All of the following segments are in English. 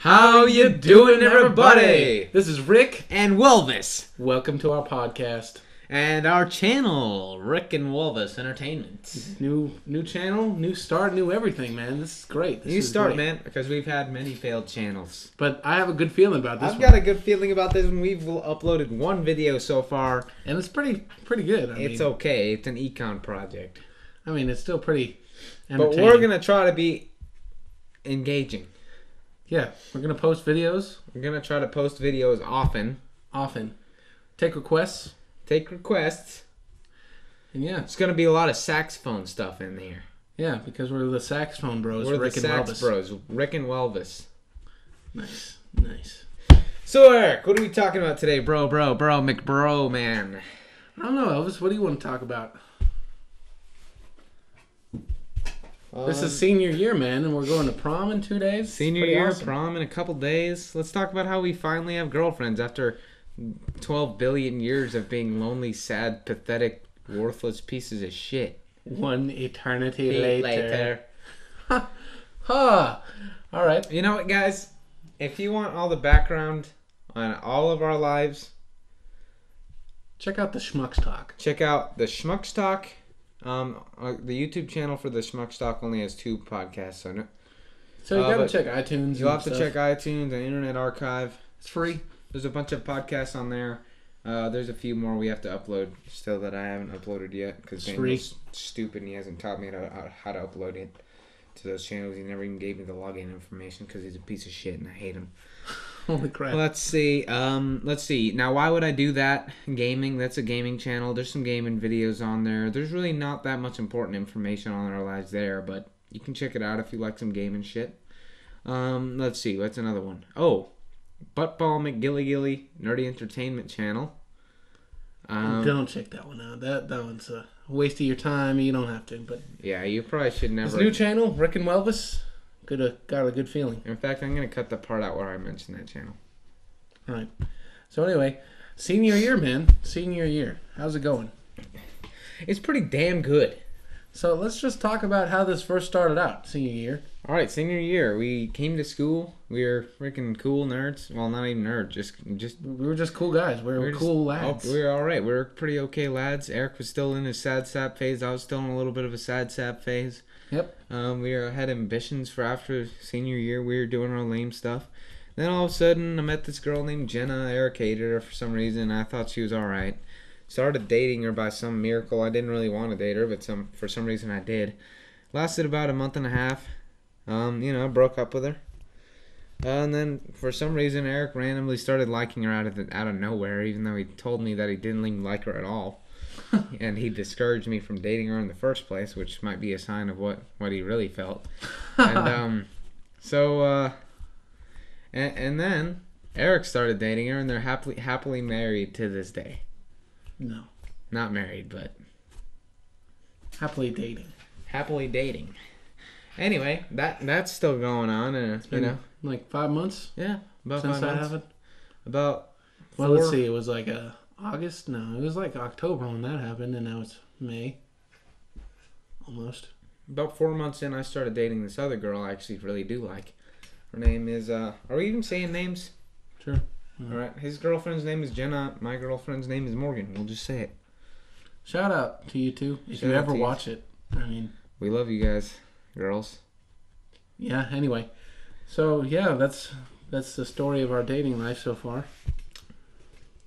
How you doing, everybody? This is Rick. And Wilvis. Welcome to our podcast. And our channel, Rick and Wilvis Entertainment. New channel, new start, new everything, man. This is great. New start, man, because we've had many failed channels. But I have a good feeling about this I've got a good feeling about this one. We've uploaded one video so far. And it's pretty good. It's okay. It's an econ project. I mean, it's still pretty entertaining. But we're going to try to be engaging. Yeah, we're going to post videos. We're going to try to post videos often. Take requests. And yeah. It's going to be a lot of saxophone stuff in here. Yeah, because we're the saxophone bros. We're Rick the and sax Elvis. bros. Rick and Elvis. Nice. So, Eric, what are we talking about today, bro, McBro, man? I don't know, Elvis. What do you want to talk about? This is senior year, man, and we're going to prom in 2 days. Senior year, awesome. Prom in a couple days. Let's talk about how we finally have girlfriends after 12 billion years of being lonely, sad, pathetic, worthless pieces of shit. One eternity later. Ha! All right. You know what, guys? If you want all the background on all of our lives, check out the Schmucks Talk. Check out the Schmucks Talk. The YouTube channel for the Schmucks Talk only has 2 podcasts, so you gotta check iTunes. You'll have to check iTunes and Internet Archive. It's free. There's a bunch of podcasts on there. There's a few more we have to upload still that I haven't uploaded yet because Daniel's stupid and he hasn't taught me how to upload it to those channels. He never even gave me the login information because he's a piece of shit and I hate him. Holy crap. Let's see. Now, why would I do that? Gaming. That's a gaming channel. There's some gaming videos on there. There's really not that much important information on our lives there, but you can check it out if you like some gaming shit. Let's see. What's another one? Oh, Buttball McGilly Nerdy Entertainment Channel. Don't check that one out. That one's a waste of your time. You don't have to, but yeah, you probably should never. This new channel, Rick and Elvis. Got a good feeling. In fact, I'm going to cut the part out where I mentioned that channel. All right. So anyway, senior year, man. Senior year. How's it going? It's pretty damn good. So let's just talk about how this first started out, senior year. All right, senior year. We came to school. We were freaking cool nerds. Well, not even nerds. We were just cool guys. We were cool lads. We were all right. We were pretty okay lads. Eric was still in his sad sap phase. I was still in a little bit of a sad sap phase. Yep. We had ambitions for after senior year. We were doing our lame stuff. Then all of a sudden, I met this girl named Jenna. Eric hated her for some reason. I thought she was all right. Started dating her by some miracle. I didn't really want to date her, but for some reason I did. Lasted about a month and a half. Broke up with her. And then for some reason, Eric randomly started liking her out of nowhere, even though he told me that he didn't even like her at all. And he discouraged me from dating her in the first place, which might be a sign of what he really felt. And and then Eric started dating her, and they're happily married to this day. No, not married, but happily dating. Happily dating. Anyway, that's still going on, and it's been, like 5 months. Yeah, about since 5 that months. happened. About 4. Well, let's see. It was like August. No, it was like October when that happened, and now it's May. Almost. About 4 months in, I started dating this other girl I actually really do like. Her name is. Are we even saying names? Sure. Mm-hmm. All right. His girlfriend's name is Jenna. My girlfriend's name is Morgan. We'll just say it. Shout out to you two if you ever watch it. I mean, we love you guys, girls. Yeah. Anyway, so yeah, that's the story of our dating life so far.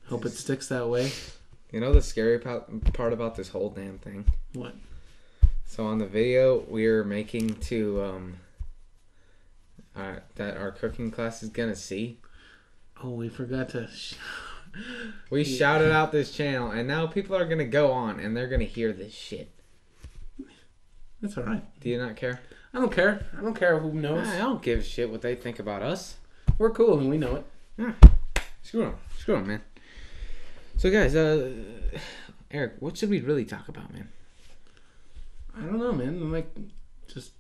Hope it sticks that way. You know the scary part about this whole damn thing? What? So on the video we're making to that our cooking class is gonna see. Oh, we forgot to. We shouted out this channel, and now people are gonna go on and they're gonna hear this shit. That's all right. Do you not care? I don't care. I don't care who knows. I don't give a shit what they think about us. We're cool and we know it. Yeah. Screw them, man. So guys, Eric, what should we really talk about, man? I don't know, man. Like, just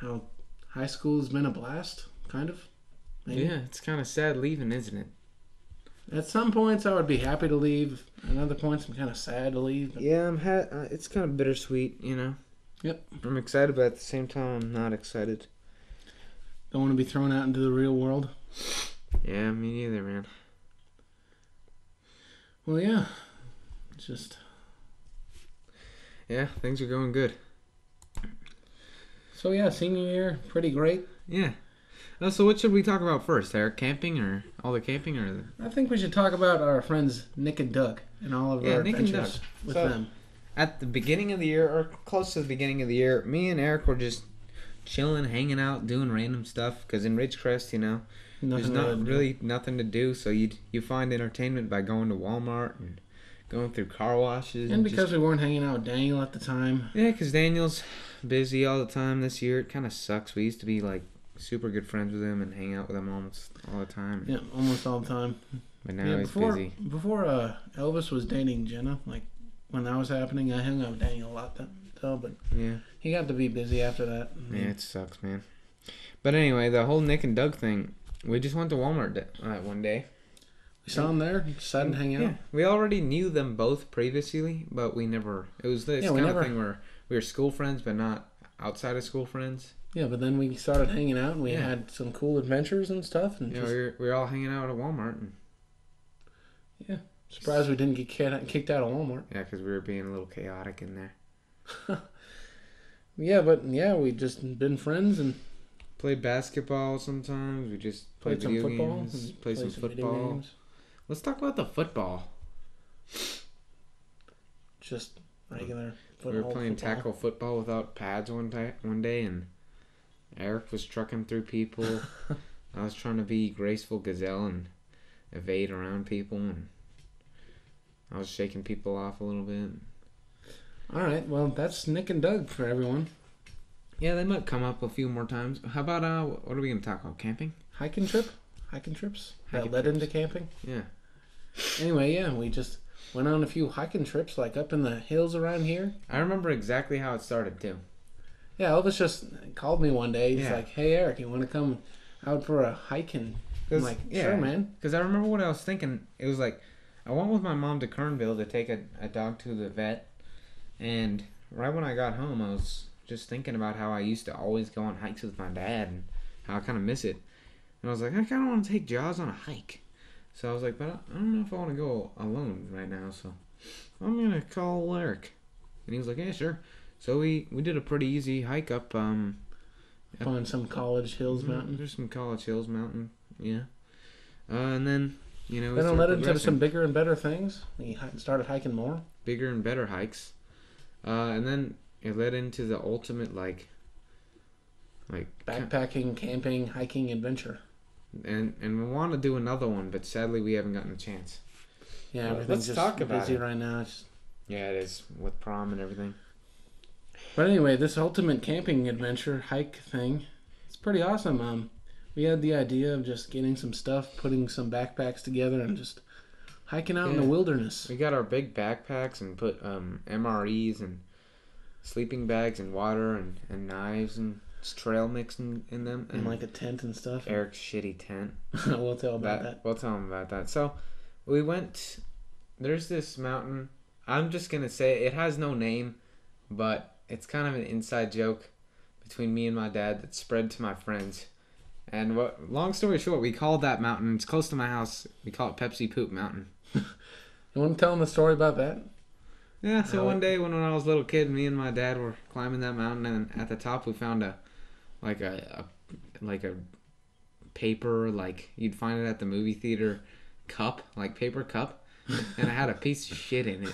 how high school has been a blast, kind of. Maybe. Yeah, it's kind of sad leaving, isn't it? At some points, I would be happy to leave. At other points, I'm kind of sad to leave. Yeah, it's kind of bittersweet, you know. Yep. I'm excited, but at the same time, I'm not excited. Don't want to be thrown out into the real world. Yeah, me neither, man. Well, yeah. Just... Yeah, things are going good. So, yeah, senior year, pretty great. Yeah. So what should we talk about first, Eric? Camping or all the camping or? I think we should talk about our friends Nick and Doug and all of our Nick and adventures Doug. with So, them. At the beginning of the year, or close to the beginning of the year, me and Eric were just chilling, hanging out, doing random stuff. Because in Ridgecrest, there's not really nothing to do. So you find entertainment by going to Walmart and going through car washes. And because we weren't hanging out with Daniel at the time. Yeah, because Daniel's busy all the time this year. It kind of sucks. We used to be like super good friends with him and hang out with him almost all the time. Yeah, almost all the time. But now he's busy. Before Elvis was dating Jenna, like when that was happening, I hung out with Daniel a lot then. But yeah, he got to be busy after that. Yeah, it sucks, man. But anyway, the whole Nick and Doug thing, we just went to Walmart one day. We saw them there, decided to hang out. Yeah, we already knew them both previously, but we never. It was this kind of thing where we were school friends, but not outside of school friends. Yeah, but then we started hanging out, and we had some cool adventures and stuff. And we were all hanging out at Walmart. And yeah, surprised we didn't get kicked out of Walmart. Yeah, because we were being a little chaotic in there. We just been friends and played basketball sometimes. We just played some football. Games, played some football. Let's talk about the football. Just regular football. We were playing tackle football without pads one day, and Eric was trucking through people. I was trying to be graceful gazelle and evade around people, and I was shaking people off a little bit. All right, well, that's Nick and Doug for everyone. Yeah, they might come up a few more times. How about, what are we going to talk about? Camping? Hiking trips that led into camping. Yeah. Anyway, yeah, we just went on a few hiking trips, like up in the hills around here. I remember exactly how it started, too. Yeah, Elvis just called me one day. He's like, hey, Eric, you want to come out for a hike? And I'm like, sure, man. Because I remember what I was thinking. It was like, I went with my mom to Kernville to take a dog to the vet. And right when I got home, I was just thinking about how I used to always go on hikes with my dad and how I kind of miss it. And I was like, I kind of want to take Jaws on a hike. So I was like, but I don't know if I want to go alone right now. So I'm going to call Eric. And he was like, yeah, sure. So we did a pretty easy hike up. On some College Hills mountain. There's some College Hills mountain, yeah. And then, then it led into some bigger and better things. We started hiking more. Bigger and better hikes. And then it led into the ultimate, like backpacking, camping, hiking adventure. And we want to do another one, but sadly we haven't gotten a chance. Yeah, everything's just busy right now. Yeah, it is, with prom and everything. But anyway, this ultimate camping adventure hike thing, it's pretty awesome. We had the idea of just getting some stuff, putting some backpacks together, and just hiking out in the wilderness. We got our big backpacks and put MREs and sleeping bags and water and knives and trail mix in them. And like a tent and stuff. Eric's shitty tent. We'll tell about that. We'll tell him about that. So we went, there's this mountain. I'm just going to say it has no name, but it's kind of an inside joke between me and my dad that spread to my friends. And long story short, we called that mountain, it's close to my house, we call it Pepsi Poop Mountain. You want to tell them the story about that? Yeah, so one day when I was a little kid, me and my dad were climbing that mountain, and at the top we found a paper, like you'd find it at the movie theater cup, like paper cup, and I had a piece of shit in it.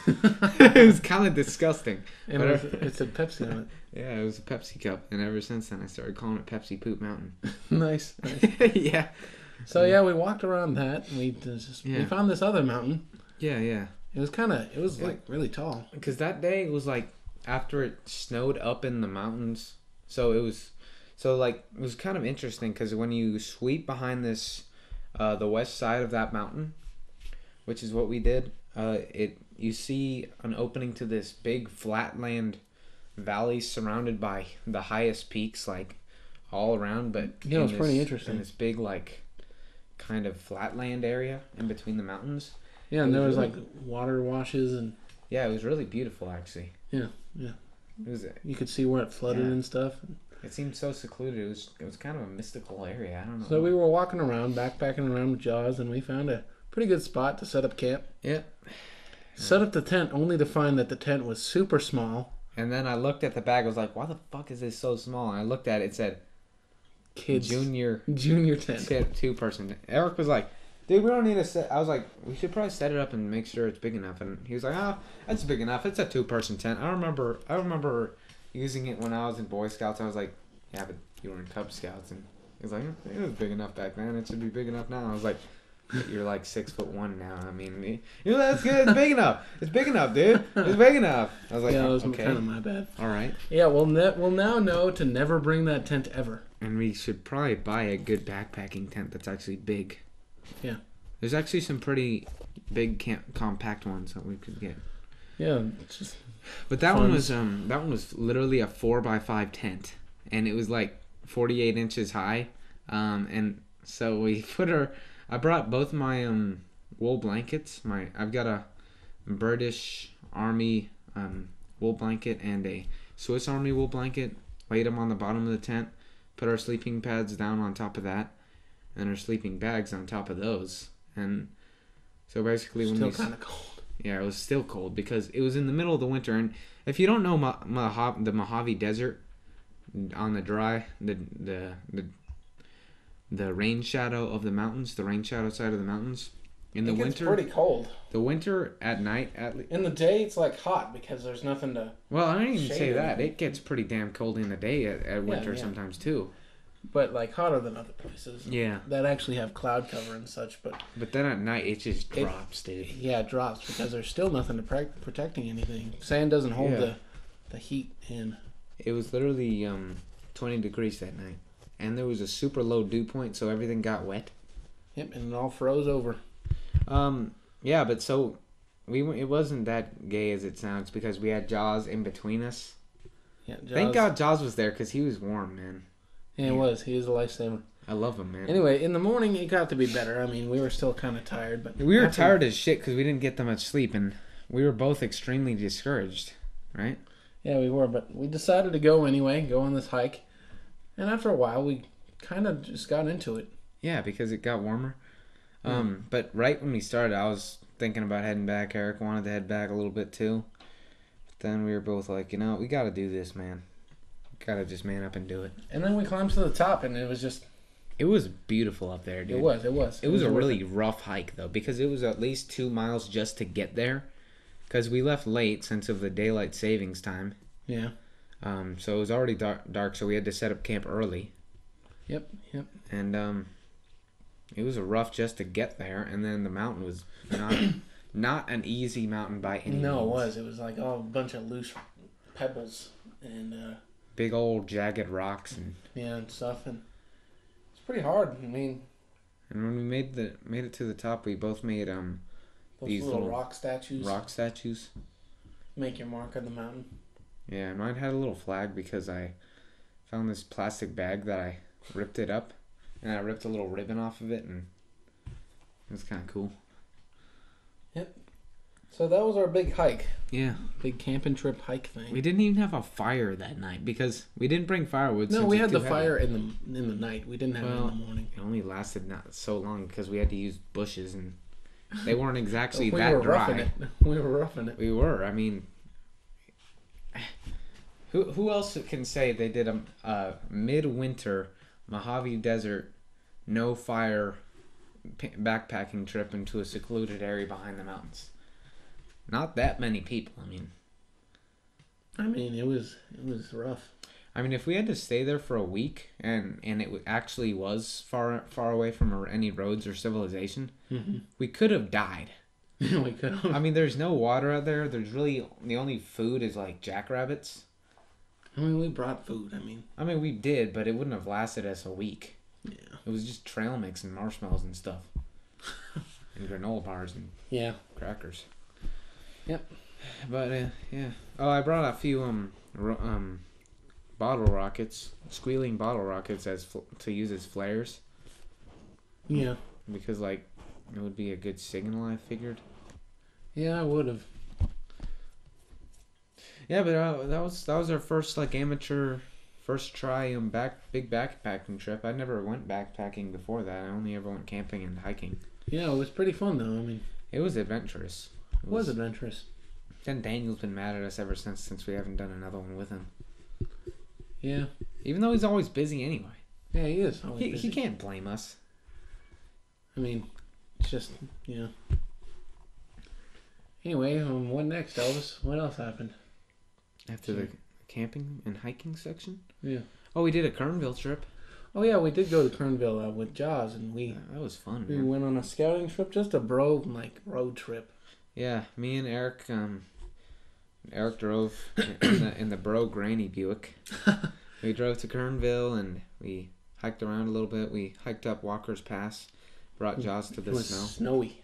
It was kind of disgusting. And it said Pepsi on it. Yeah, it was a Pepsi cup, and ever since then I started calling it Pepsi Poop Mountain. Nice. Yeah. So yeah, we walked around that, and we found this other mountain. Yeah. It was like really tall. Because that day it was like after it snowed up in the mountains, so it was kind of interesting because when you sweep behind this, the west side of that mountain, which is what we did, you see an opening to this big flatland valley surrounded by the highest peaks, like all around. But yeah, it was pretty interesting. In this big like kind of flatland area in between the mountains. Yeah, and there was like water washes and. Yeah, it was really beautiful actually. Yeah. It was. You could see where it flooded and stuff. It seemed so secluded. It was kind of a mystical area. I don't know. So we were walking around, backpacking around with Jaws, and we found a pretty good spot to set up camp. Yeah. Set up the tent, only to find that the tent was super small. And then I looked at the bag. I was like, why the fuck is this so small? And I looked at it. It said, Kids. Junior tent. 2-person. Eric was like, dude, we don't need to set. I was like, we should probably set it up and make sure it's big enough. And he was like, oh, that's big enough. It's a 2-person tent. I remember using it when I was in Boy Scouts. I was like, yeah, but you were in Cub Scouts. And he was like, it was big enough back then. It should be big enough now. I was like, you're like 6'1" now. I mean, that's good. It's big enough. It's big enough, dude. It's big enough. I was like, yeah, that was okay. kind of my bad. All right. Yeah, we'll now know to never bring that tent ever. And we should probably buy a good backpacking tent that's actually big. Yeah. There's actually some pretty big compact ones that we could get. Yeah, it's just. But that one was literally a 4x5 tent, and it was like 48 inches high. And so we I brought both my wool blankets. I've got a British Army wool blanket and a Swiss Army wool blanket. Laid them on the bottom of the tent. Put our sleeping pads down on top of that, and our sleeping bags on top of those. And so basically, still kind of cold. Yeah, it was still cold because it was in the middle of the winter. And if you don't know the Mojave Desert, on the rain shadow of the mountains, the rain shadow side of the mountains, in the winter, it's pretty cold. The winter at night, in the day, it's like hot because there's nothing to. Well, I didn't even say that. It gets pretty damn cold in the day at winter sometimes too. But like hotter than other places. Yeah. That actually have cloud cover and such, but. But then at night it just drops, dude. Yeah, it drops because there's still nothing to protecting anything. Sand doesn't hold the heat in. It was literally 20 degrees that night, and there was a super low dew point, so everything got wet. Yep, and it all froze over. Yeah, but so it wasn't that gay as it sounds because we had Jaws in between us. Yeah, Jaws. Thank God Jaws was there because he was warm, man. Yeah, he was. He was a lifesaver. I love him, man. Anyway, in the morning it got to be better. I mean, we were still kind of tired, but we were tired as shit because we didn't get that much sleep, and we were both extremely discouraged, right? Yeah, we were, but we decided to go anyway, go on this hike, and after a while, we kind of just got into it. Yeah, because it got warmer. But right when we started, I was thinking about heading back. Eric wanted to head back a little bit too. But then we were both like, we got to do this, man. We got to just man up and do it. And then we climbed to the top, and it was just... It was beautiful up there, dude. It was. It was a really rough hike, though, because it was at least 2 miles just to get there. Because we left late since of the daylight savings time. Yeah. So it was already dark, so we had to set up camp early. Yep. And it was a rough just to get there, and then the mountain was not an easy mountain by any means. No, it was. It was like a bunch of loose pebbles and big old jagged rocks and stuff, and it's pretty hard. I mean, and when we made it to the top, we both made those these little rock statues. Rock statues. Make your mark on the mountain. Yeah, mine had a little flag because I found this plastic bag that I ripped it up. And I ripped a little ribbon off of it, and it was kind of cool. Yep. So that was our big hike. Yeah. Big camping trip hike thing. We didn't even have a fire that night because we didn't bring firewood. No, we had the fire in the night. We didn't have it in the morning. It only lasted not so long because we had to use bushes, and they weren't exactly we that were dry. Roughing it. We were roughing it. We were. I mean, who else can say they did a midwinter Mojave Desert, no fire backpacking trip into a secluded area behind the mountains? Not that many people. I mean, it was rough. I mean, if we had to stay there for a week and it actually was far away from any roads or civilization, we could have died. We could have. I mean, there's no water out there. There's really the only food is like jackrabbits. I mean, we brought food. I mean, we did, but it wouldn't have lasted us a week. Yeah. It was just trail mix and marshmallows and stuff. And granola bars and crackers. Yep. But, yeah. Oh, I brought a few bottle rockets, squealing bottle rockets to use as flares. Yeah. Because, it would be a good signal, I figured. Yeah, I would have. Yeah, but that was our first amateur first try on big backpacking trip. I never went backpacking before that. I only ever went camping and hiking. Yeah, it was pretty fun though. I mean, it was adventurous. It was adventurous. Then Daniel's been mad at us ever since we haven't done another one with him. Yeah. Even though he's always busy anyway. Yeah, he is. He can't blame us. I mean, it's just, Anyway, what next, Elvis? What else happened? After the camping and hiking section? Yeah. Oh, we did a Kernville trip. Oh, yeah, we did go to Kernville with Jaws, and that was fun, we man. went on a scouting trip, just a road trip. Yeah, me and Eric, Eric drove in the bro granny Buick. We drove to Kernville and we hiked around a little bit. We hiked up Walker's Pass, brought Jaws to the snow. Snowy.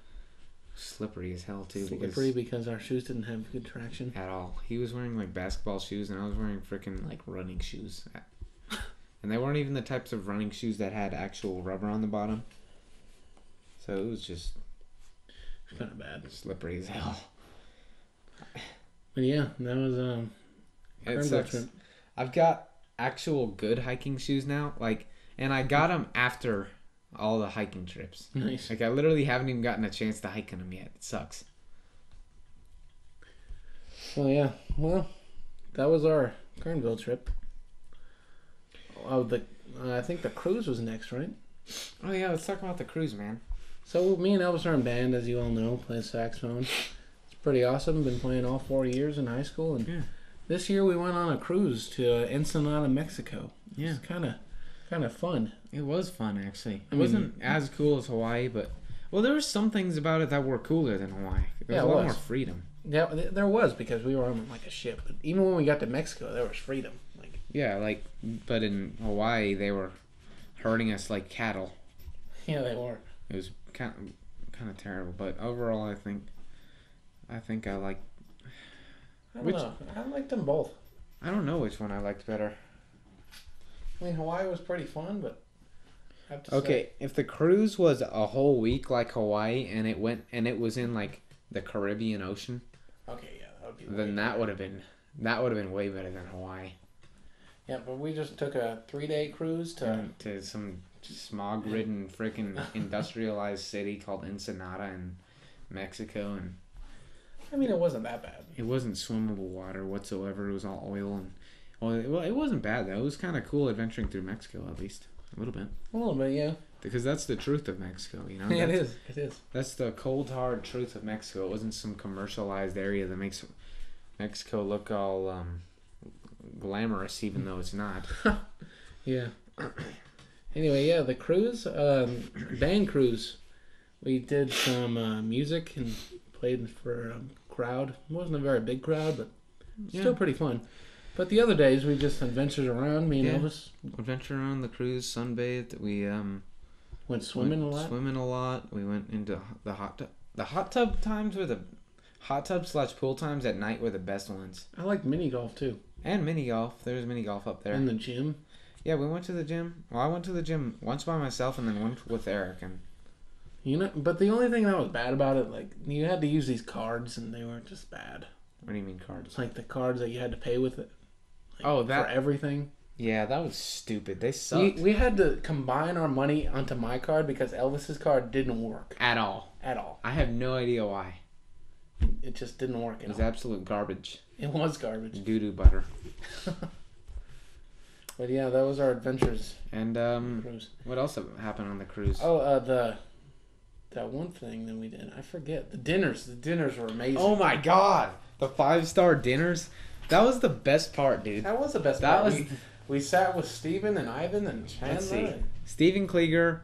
Slippery as hell too. Slippery because our shoes didn't have good traction. At all. He was wearing like basketball shoes and I was wearing freaking like running shoes. And they weren't even the types of running shoes that had actual rubber on the bottom. So it was just kind of bad. Slippery as hell. But yeah, that was it sucks. I've got actual good hiking shoes now, and I got them after all the hiking trips. Nice. I literally haven't even gotten a chance to hike in them yet. It sucks. Well, yeah. Well, that was our Kernville trip. Oh, I think the cruise was next, right? Oh yeah, let's talk about the cruise, man. So me and Elvis are in band, as you all know, play saxophone. It's pretty awesome. Been playing all 4 years in high school, and this year we went on a cruise to Ensenada, Mexico. Yeah, it's kind of fun. It was fun, actually. It wasn't as cool as Hawaii, but there were some things about it that were cooler than Hawaii. There was a lot more freedom. Yeah, there was, because we were on like a ship. But even when we got to Mexico, there was freedom. But in Hawaii they were herding us like cattle. Yeah, they were. It was kind of terrible, but overall, I think I like. I don't know. I liked them both. I don't know which one I liked better. I mean, Hawaii was pretty fun, but I have to say, if the cruise was a whole week like Hawaii and it was in like the Caribbean Ocean. Okay, yeah, that would be. Then that would have been way better than Hawaii. Yeah, but we just took a 3-day cruise to some smog-ridden freaking industrialized city called Ensenada in Mexico, and I mean, it wasn't that bad. It wasn't swimmable water whatsoever. It was all oil and it wasn't bad though. It was kind of cool adventuring through Mexico, at least a little bit. A little bit, yeah. Because that's the truth of Mexico, you know. Yeah, it is. It is. That's the cold hard truth of Mexico. It wasn't some commercialized area that makes Mexico look all glamorous, even though it's not. Yeah. Anyway, yeah, the cruise, band cruise. We did some music and played for a crowd. It wasn't a very big crowd, but still pretty fun. But the other days we just adventured around. Me and Elvis adventured around the cruise, sunbathed. We went swimming a lot. We went into the hot tub. The hot tub times were the hot tub / pool times at night were the best ones. I like mini golf too. And mini golf. There's mini golf up there. And the gym. Yeah, we went to the gym. Well, I went to the gym once by myself and then went with Eric. And but the only thing that was bad about it, like, you had to use these cards and they weren't just bad. What do you mean cards? Like the cards that you had to pay with it. Like, for everything. Yeah, that was stupid. They sucked. We had to combine our money onto my card because Elvis's card didn't work. At all. I have no idea why. It just didn't work. It was absolute garbage. It was garbage. Doo-doo butter. But yeah, that was our adventures. And cruise. What else happened on the cruise? Oh, that one thing that we did. I forget. The dinners. The dinners were amazing. Oh my god. The 5-star dinners. That was the best part, dude. That was the best part. We sat with Steven and Ivan and Chandler. Let's see. Steven Klieger,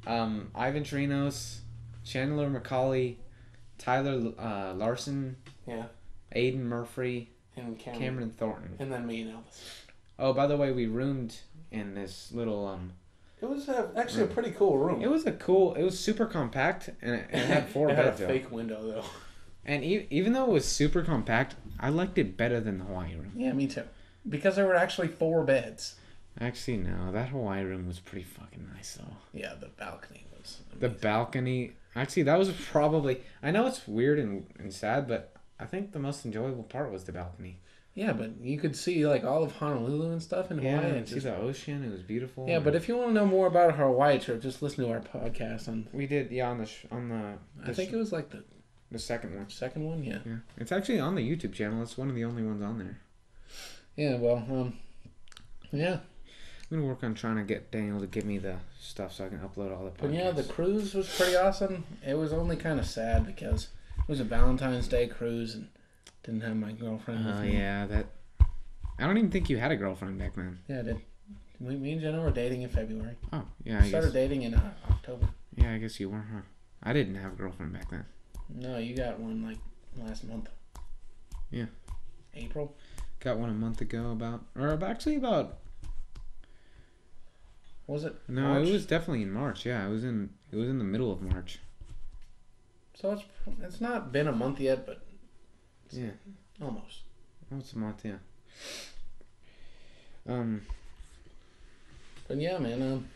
Ivan Trinos, Chandler McCauley, Tyler Larson, Aiden Murphy, and Cameron Thornton. And then me and Elvis. Oh, by the way, we roomed in this little It was actually a pretty cool room. It was super compact and it had 4 beds. It had a fake window though. And even though it was super compact, I liked it better than the Hawaii room. Yeah, me too. Because there were actually 4 beds. Actually, no. That Hawaii room was pretty fucking nice, though. Yeah, the balcony was amazing. The balcony... Actually, that was probably... I know it's weird and sad, but I think the most enjoyable part was the balcony. Yeah, but you could see like all of Honolulu and stuff in Hawaii. Yeah, And see the ocean. It was beautiful. yeah, but if you want to know more about our Hawaii trip, just listen to our podcast on. We did, yeah, on the I think it was like the second one. Second one, yeah. Yeah, it's actually on the YouTube channel. It's one of the only ones on there. Yeah, well, yeah. I'm gonna work on trying to get Daniel to give me the stuff so I can upload all the podcasts. But yeah, the cruise was pretty awesome. It was only kind of sad because it was a Valentine's Day cruise and didn't have my girlfriend with Oh me. yeah, that. I don't even think you had a girlfriend back then. Yeah, I did. Me and Jenna were dating in February. Oh yeah, I Started guess. dating in October. Yeah, I guess you were, huh? I didn't have a girlfriend back then. No, you got one like last month. Yeah. April. Got one a month ago about. Was it? No, March? it was definitely in March. Yeah, it was in the middle of March. So it's not been a month yet, but Yeah. almost. Oh, it's a month, yeah. But yeah, man,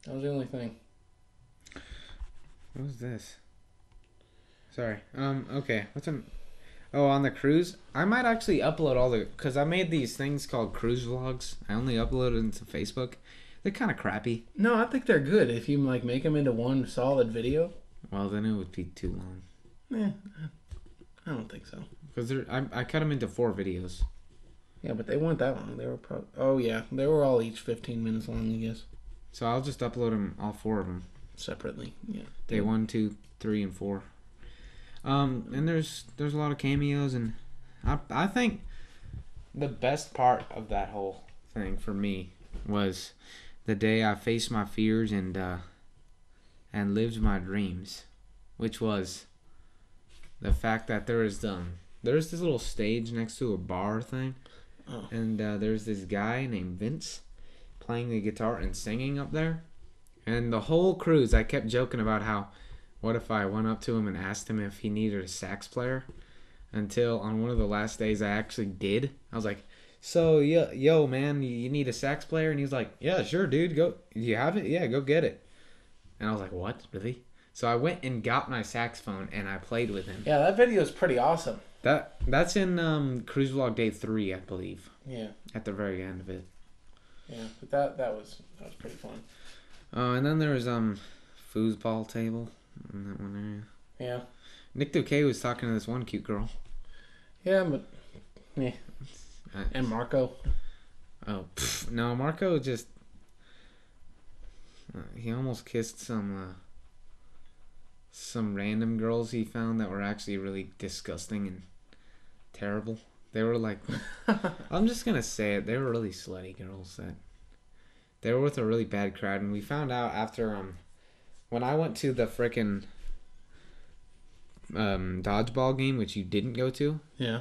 that was the only thing. What was this? Sorry. Okay. On the cruise, I might actually upload because I made these things called cruise vlogs. I only uploaded them to Facebook. They're kind of crappy. No, I think they're good if you like make them into one solid video. Well, then it would be too long. Yeah, I don't think so. Because I cut them into 4 videos. Yeah, but they weren't that long. They were probably... Oh, yeah. They were all each 15 minutes long, I guess. So I'll just upload them, all 4 of them. Separately, yeah. Day 1, 2, 3, and 4. And there's a lot of cameos, and I think the best part of that whole thing for me was the day I faced my fears and lived my dreams, which was the fact that there's this little stage next to a bar thing. Oh. And there's this guy named Vince playing the guitar and singing up there. And the whole cruise, I kept joking about how, what if I went up to him and asked him if he needed a sax player? Until on one of the last days I actually did. I was like, so, yo, man, you need a sax player? And he was like, yeah, sure, dude. Go. Do you have it? Yeah, go get it. And I was like, what? Really? So I went and got my saxophone and I played with him. Yeah, that video is pretty awesome. That's in Cruise Vlog Day 3, I believe. Yeah. At the very end of it. Yeah, but that was pretty fun. And then there was foosball table in that one area. Yeah. Nick Duque was talking to this one cute girl. Yeah, but yeah. And Marco. Oh no, Marco just he almost kissed some random girls he found that were actually really disgusting and terrible. They were like, I'm just gonna say it. They were really slutty girls that. They were with a really bad crowd, and we found out after when I went to the frickin' dodgeball game, which you didn't go to. Yeah.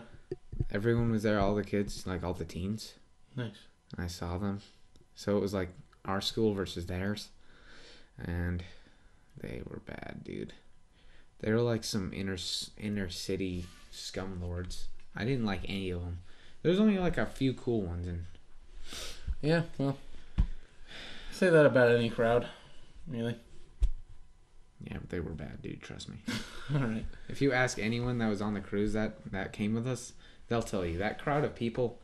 Everyone was there, all the kids, like all the teens. Nice. I saw them. So it was like our school versus theirs. And they were bad, dude. They were like some inner city scum lords. I didn't like any of them. There's only like a few cool ones. And yeah, well, say that about any crowd, really. Yeah, but they were bad, dude. Trust me. All right. If you ask anyone that was on the cruise that came with us, they'll tell you that crowd of people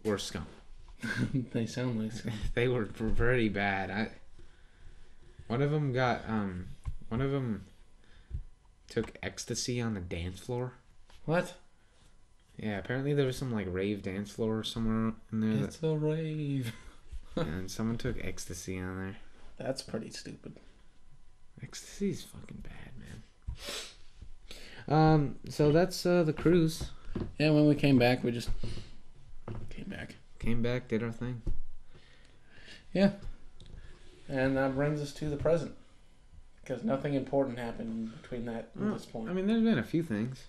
were scum. They sound like scum. They were pretty bad. One of them took ecstasy on the dance floor. What? Yeah, apparently there was some like rave dance floor somewhere in there. It's a rave. And someone took ecstasy on there. That's pretty stupid. Ecstasy's fucking bad, man. So that's the cruise. Yeah, when we came back, we just came back. Came back, did our thing. Yeah. And that brings us to the present. Because nothing important happened between that and this point. I mean, there's been a few things.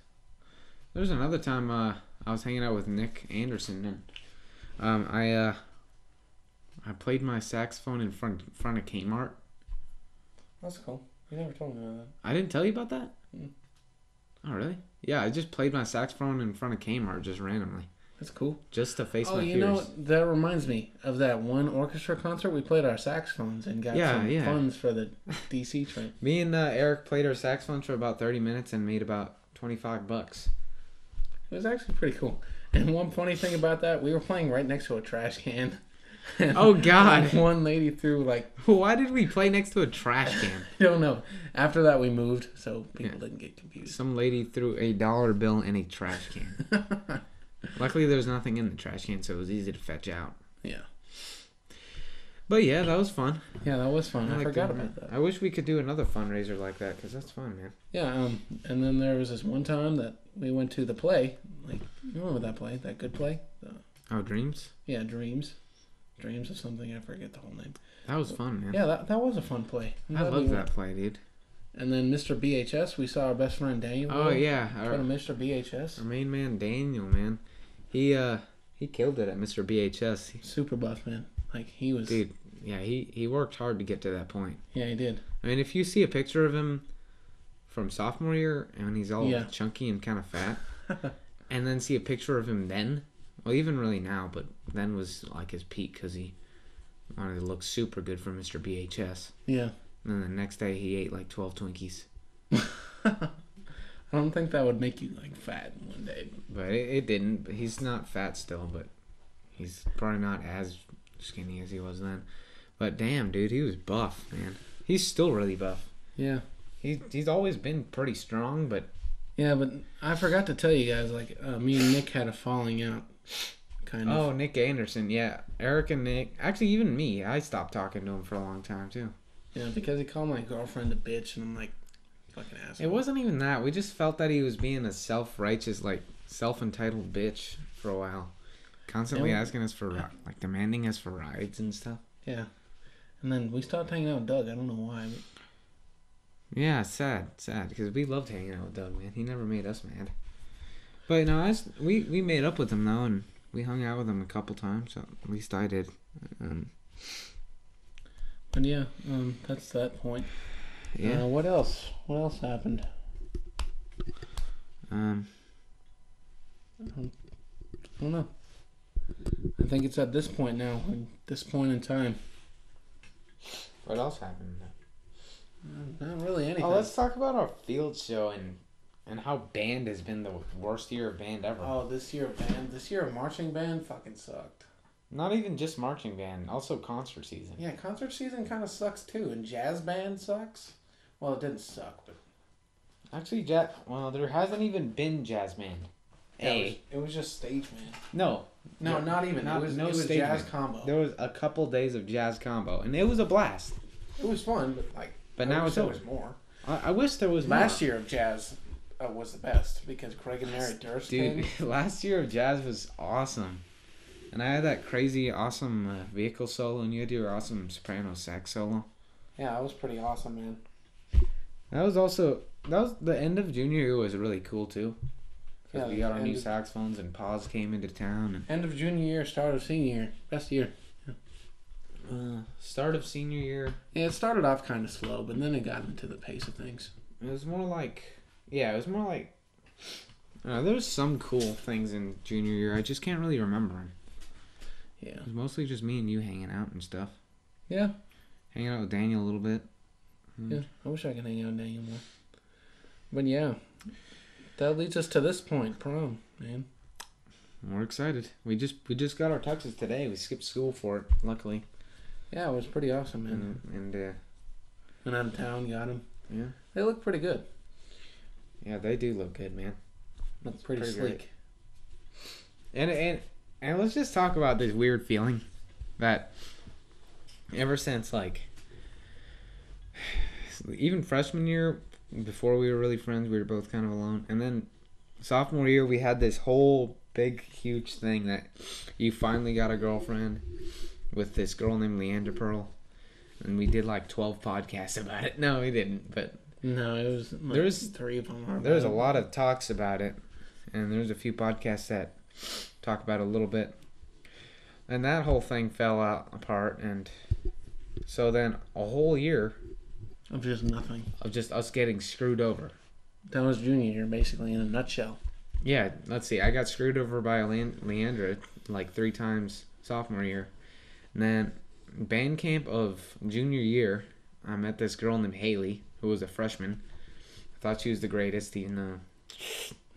There's another time I was hanging out with Nick Anderson, and I played my saxophone in front of Kmart. That's cool. You never told me about that. I didn't tell you about that? Mm. Oh, really? Yeah, I just played my saxophone in front of Kmart just randomly. That's cool. Just to face my fears. Oh, you know what? That reminds me of that one orchestra concert. We played our saxophones and got some funds for the DC trip. Me and Eric played our saxophones for about 30 minutes and made about $25. It was actually pretty cool. And one funny thing about that, we were playing right next to a trash can. And Oh, God. one lady threw Why did we play next to a trash can? I don't know. After that, we moved, so people didn't get confused. Some lady threw a dollar bill in a trash can. Luckily, there was nothing in the trash can, so it was easy to fetch out. Yeah. But yeah, that was fun. Yeah, that was fun. I forgot that. about that. I wish we could do another fundraiser like that, because that's fun, man. Yeah, and then there was this one time that we went to the play. You remember that play? That good play? Dreams? Yeah, Dreams. Dreams of something. I forget the whole name. That was fun, man. Yeah, that was a fun play. I love that play, dude. And then Mr. BHS, we saw our best friend Daniel. Oh, yeah. Go to Mr. BHS. Our main man, Daniel, man. He killed it at Mr. BHS. Super buff, man. He was... Dude, yeah, he worked hard to get to that point. Yeah, he did. I mean, if you see a picture of him from sophomore year, and he's all chunky and kind of fat, and then see a picture of him then, well, even really now, but then was his peak because he wanted to look super good for Mr. BHS. Yeah. And then the next day he ate 12 Twinkies. I don't think that would make you fat in one day. But it didn't. But he's not fat still, but he's probably not as skinny as he was then. But damn, dude, he was buff, man. He's still really buff. Yeah. He's always been pretty strong, but... Yeah, but I forgot to tell you guys, me and Nick had a falling out, kind of. Oh, Nick Anderson, yeah. Eric and Nick... Actually, even me, I stopped talking to him for a long time, too. Yeah, because he called my girlfriend a bitch, and I'm like, fucking asshole. It wasn't even that. We just felt that he was being a self-righteous, self-entitled bitch for a while. Constantly asking us for, demanding us for rides and stuff. Yeah. And then we stopped hanging out with Doug. I don't know why. But... Yeah, sad, because we loved hanging out with Doug, man. He never made us mad. But, no, we made up with him, though, and we hung out with him a couple times. So at least I did. But, yeah, that's that point. Yeah. What else? What else happened? I don't know. I think it's at this point now, at this point in time. What else happened? Not really anything. Oh, let's talk about our field show and how band has been the worst year of band ever. Oh, this year of marching band fucking sucked. Not even just marching band, also concert season. Yeah, concert season kind of sucks too, and jazz band sucks. Well, it didn't suck, but... Actually, there hasn't even been jazz band. It was just stage band. No, not even. It was jazz combo. There was a couple days of jazz combo, and it was a blast. It was fun, but now it's over. There was more. I wish there was more. Last year of jazz was the best because Craig and Mary Durst came. Dude, last year of jazz was awesome. And I had that crazy awesome vehicle solo, and you had your awesome soprano sax solo. Yeah, that was pretty awesome, man. That was the end of junior year was really cool too. Because we got our new saxophones and Paws came into town. And end of junior year, start of senior year. Best year. Yeah. Start of senior year. Yeah, it started off kind of slow, but then it got into the pace of things. It was more like... there was some cool things in junior year. I just can't really remember them. Yeah. It was mostly just me and you hanging out and stuff. Yeah. Hanging out with Daniel a little bit. Yeah, I wish I could hang out with Daniel more. But yeah, that leads us to this point, prom, man. We're excited. We just got our tuxes today. We skipped school for it, luckily. Yeah, it was pretty awesome, man. And went out of town, got them. Yeah. They look pretty good. Yeah, they do look good, man. Look pretty sleek. Great. And let's just talk about this weird feeling that ever since even freshman year, before we were really friends, we were both kind of alone. And then sophomore year, we had this whole big, huge thing that you finally got a girlfriend with this girl named Leander Pearl. And we did 12 podcasts about it. No, we didn't, but... No, it was... There's 3 of them. There's a lot of talks about it. And there's a few podcasts that talk about it a little bit. And that whole thing fell apart. And so then a whole year... Of just nothing. Of just us getting screwed over. That was junior year, basically, in a nutshell. Yeah, let's see. I got screwed over by Leandra 3 times sophomore year. And then band camp of junior year, I met this girl named Haley, who was a freshman. I thought she was the greatest, not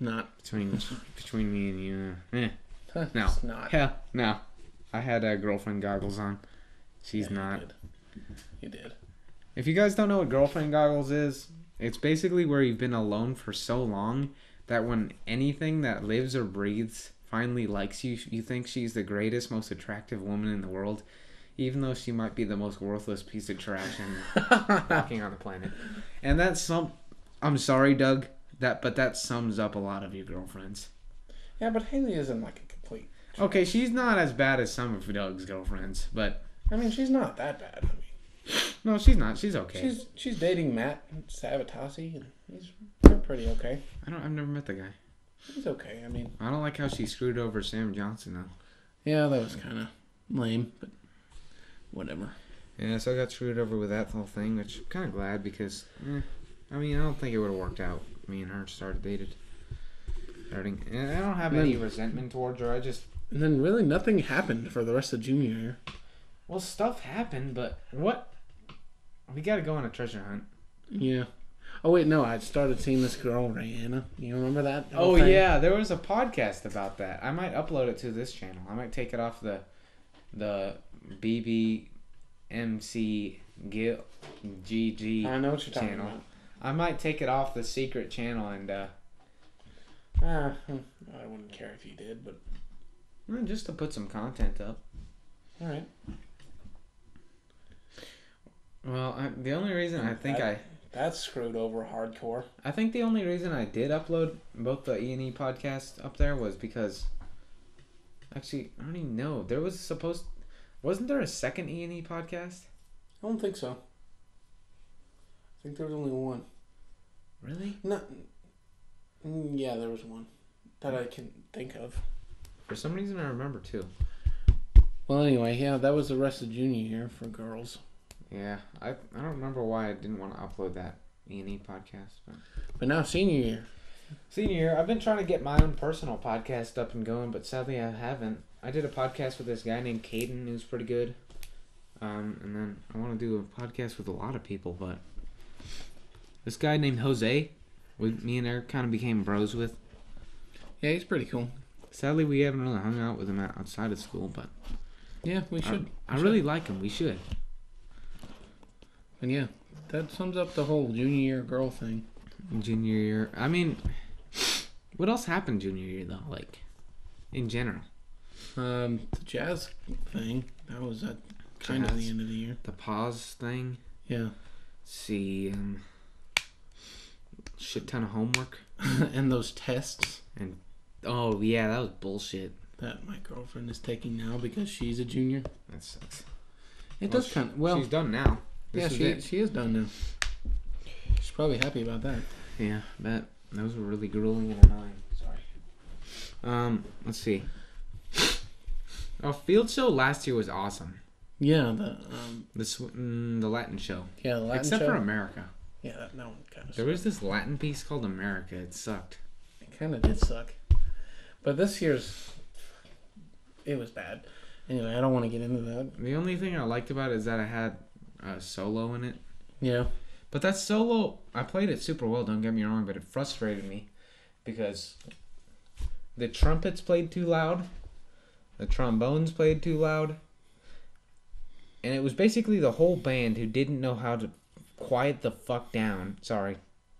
not between me and you. No. It's not. Hell, no. I had girlfriend goggles on. She's not. You did. If you guys don't know what girlfriend goggles is, it's basically where you've been alone for so long that when anything that lives or breathes finally likes you, you think she's the greatest, most attractive woman in the world, even though she might be the most worthless piece of trash walking on the planet. And that's I'm sorry, Doug, but that sums up a lot of your girlfriends. Yeah, but Haley isn't like a complete... Okay, she's not as bad as some of Doug's girlfriends, but... I mean, she's not that bad. I mean, no, she's not. She's okay. She's dating Matt Savatasi, and they're pretty okay. I've never met the guy. He's okay. I mean, I don't like how she screwed over Sam Johnson though. Yeah, that was kind of lame, but whatever. Yeah, so I got screwed over with that whole thing, which I'm kind of glad because, I mean, I don't think it would have worked out. Me and her starting. And I don't have any resentment towards her. And then really nothing happened for the rest of junior year. Well, stuff happened, but what? We got to go on a treasure hunt. Yeah. Oh, wait, no. I started seeing this girl, Rihanna. You remember that? Oh, thing? Yeah. There was a podcast about that. I might upload it to this channel. I might take it off the BBMC GG I know what you're talking channel. about. I might take it off the secret channel and... I wouldn't care if you did, but... just to put some content up. All right. Well, the only reason that's screwed over hardcore. I think the only reason I did upload both the E&E podcast up there was because... Actually, I don't even know. Wasn't there a second E&E podcast? I don't think so. I think there was only one. Really? No. Yeah, there was one that I can think of. For some reason, I remember two. Well, anyway, yeah, that was the rest of junior year for girls. Yeah, I don't remember why I didn't want to upload that E&E podcast. But now senior year. Senior year, I've been trying to get my own personal podcast up and going, but sadly I haven't. I did a podcast with this guy named Caden, who's pretty good. And then I want to do a podcast with a lot of people, but this guy named Jose, me and Eric kind of became bros with. Yeah, he's pretty cool. Sadly, we haven't really hung out with him outside of school, but yeah, we should. I really like him. We should. And yeah, that sums up the whole junior year girl thing. Junior year. I mean, what else happened junior year though? Like, in general. The jazz thing. That was at kind of the end of the year. The pause thing. Yeah. See, shit ton of homework. And those tests. And oh yeah, that was bullshit. That my girlfriend is taking now because she's a junior. That sucks. It does kind of well. She's done now. Yeah, she is done now. She's probably happy about that. Yeah, bet. Those were really grueling and annoying. Sorry. Let's see. Our field show last year was awesome. Yeah, the Latin show. Yeah, the Latin Except show. for America. Yeah, that one kind of. There was this Latin piece called America. It sucked. It kind of did suck. But this year's, it was bad. Anyway, I don't want to get into that. The only thing I liked about it is that I had a solo in it. Yeah. But that solo, I played it super well, don't get me wrong, but it frustrated me because the trumpets played too loud, the trombones played too loud, and it was basically the whole band who didn't know how to quiet the fuck down, sorry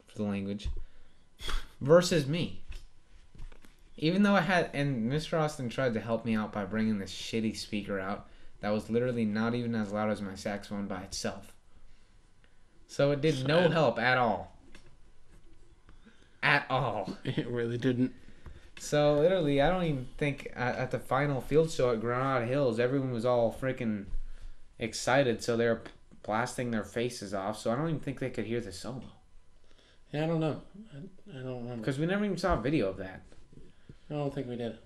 for the language, versus me. Even though and Mr. Austin tried to help me out by bringing this shitty speaker out that was literally not even as loud as my saxophone by itself. So it did no help at all. At all. It really didn't. So literally, I don't even think at the final field show at Granada Hills, everyone was all freaking excited, so they were blasting their faces off, so I don't even think they could hear the solo. Yeah, I don't know. I don't remember. Because we never even saw a video of that. I don't think we did.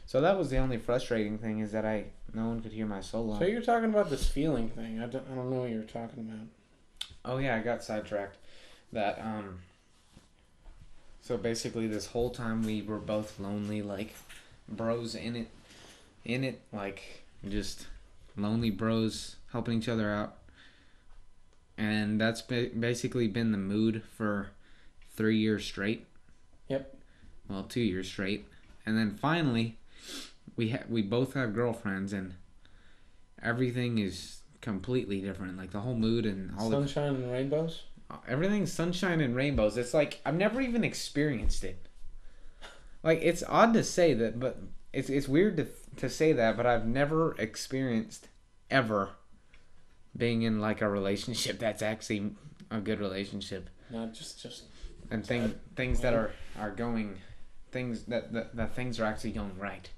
So that was the only frustrating thing, is that no one could hear my solo. So you're talking about this feeling thing. I don't know what you're talking about. Oh yeah, I got sidetracked. That so basically this whole time we were both lonely, like bros in it, like just lonely bros helping each other out. And that's basically been the mood for 3 years straight. Yep. Well, 2 years straight. And then finally, we both have girlfriends, and everything is completely different. Like the whole mood and all sunshine and rainbows. Everything's sunshine and rainbows. It's like I've never even experienced it. Like it's odd to say that, but it's weird to say that, but I've never experienced ever being in like a relationship that's actually a good relationship. Not just and things that are going things that things are actually going right.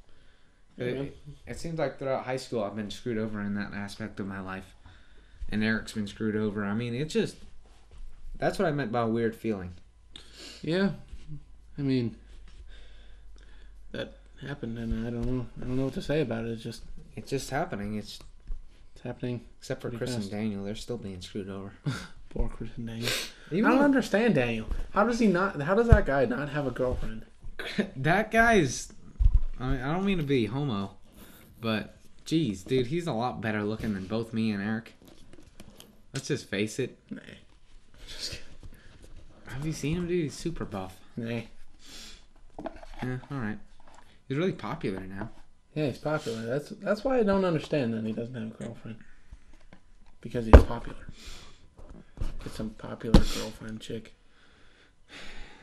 It seems like throughout high school I've been screwed over in that aspect of my life, and Eric's been screwed over. I mean, it's just that's what I meant by a weird feeling. Yeah, I mean that happened, and I don't know what to say about it. It's just happening. It's happening. Except for Chris and Daniel, they're still being screwed over. Poor Chris and Daniel. I don't understand Daniel. How does that guy not have a girlfriend? That guy's... I don't mean to be homo, but geez, dude, he's a lot better looking than both me and Eric. Let's just face it. Nah. Just kidding. Have you seen him, dude? He's super buff. Nah. Yeah, alright. He's really popular now. Yeah, he's popular. That's why I don't understand that he doesn't have a girlfriend. Because he's popular. Get some popular girlfriend chick.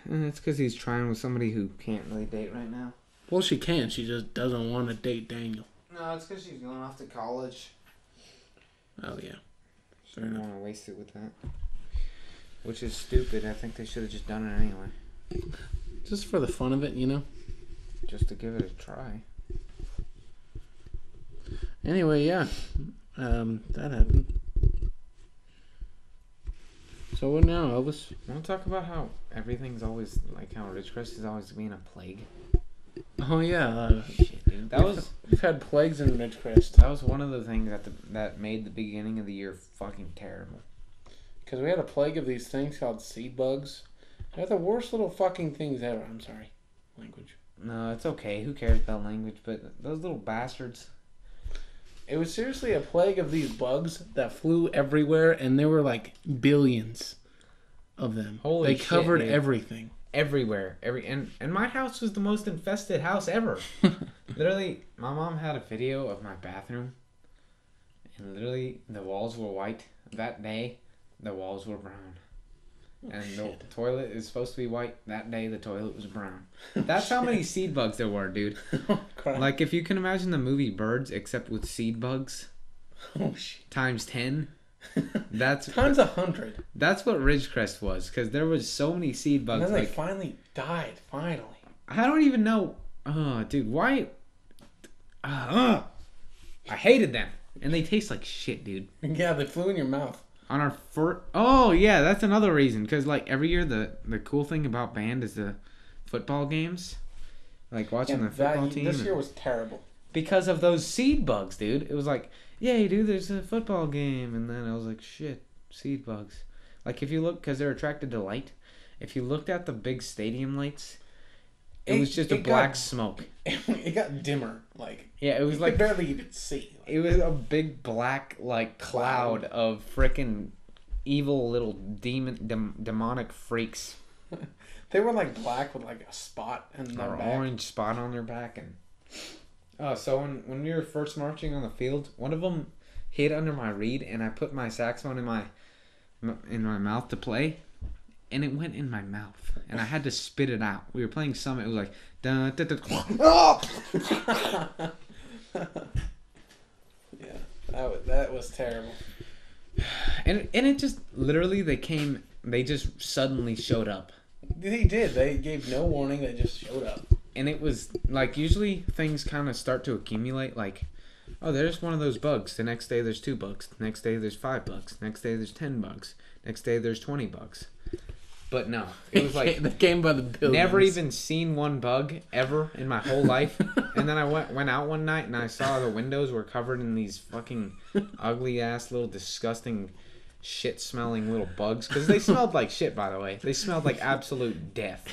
It's because he's trying with somebody who can't really date right now. Well, she can. She just doesn't want to date Daniel. No, it's because she's going off to college. Oh, yeah. She didn't want to waste it with that. Which is stupid. I think they should have just done it anyway. Just for the fun of it, you know? Just to give it a try. Anyway, yeah. That happened. So what now, Elvis? I want to talk about how everything's always, like how Ridgecrest is always being a plague. Oh, yeah. Shit, dude. We've had plagues in Ridgecrest. That was one of the things that made the beginning of the year fucking terrible. Because we had a plague of these things called seed bugs. They're the worst little fucking things ever. I'm sorry. Language. No, it's okay. Who cares about language? But those little bastards. It was seriously a plague of these bugs that flew everywhere, and there were like billions of them. Holy shit, they covered dude. everything. Everywhere. And my house was the most infested house ever. Literally, my mom had a video of my bathroom, and literally the walls were white. That day, the walls were brown. And the toilet is supposed to be white. That day, the toilet was brown. That's how many seed bugs there were, dude. Like, if you can imagine the movie Birds, except with seed bugs, times 10, that's... times 100. That's what Ridgecrest was, because there was so many seed bugs. And then they finally died, finally. I don't even know... Oh, dude, why... I hated them. And they taste like shit, dude. Yeah, they flew in your mouth. On our first... Oh, yeah, that's another reason. Because, like, every year the cool thing about band is the football games. Like, watching the football team. This year was terrible. Because of those seed bugs, dude. It was like, yay, dude, there's a football game. And then I was like, shit, seed bugs. Like, if you look... Because they're attracted to light. If you looked at the big stadium lights... It was just a black smoke. It got dimmer. Like, yeah, it was like... You could barely even see. It was a big black, like, cloud of frickin' evil little demonic freaks. They were, like, black with, like, a spot in their back. Orange spot on their back. And so when we were first marching on the field, one of them hid under my reed, and I put my saxophone in my mouth to play. And it went in my mouth, and I had to spit it out. We were playing Summit. It was like, dun, dun, dun, yeah, that was terrible. And it just literally they just suddenly showed up. They did. They gave no warning. They just showed up. And it was like usually things kind of start to accumulate. Like, oh, there's one of those bugs. The next day there's 2 bugs. The next day there's 5 bugs. Next day there's 10 bugs. Next day there's 20 bugs. But no, it was like the game by the billions. Never even seen one bug ever in my whole life. And then I went out one night and I saw the windows were covered in these fucking ugly ass little disgusting shit smelling little bugs, because they smelled like shit, by the way. They smelled like absolute death.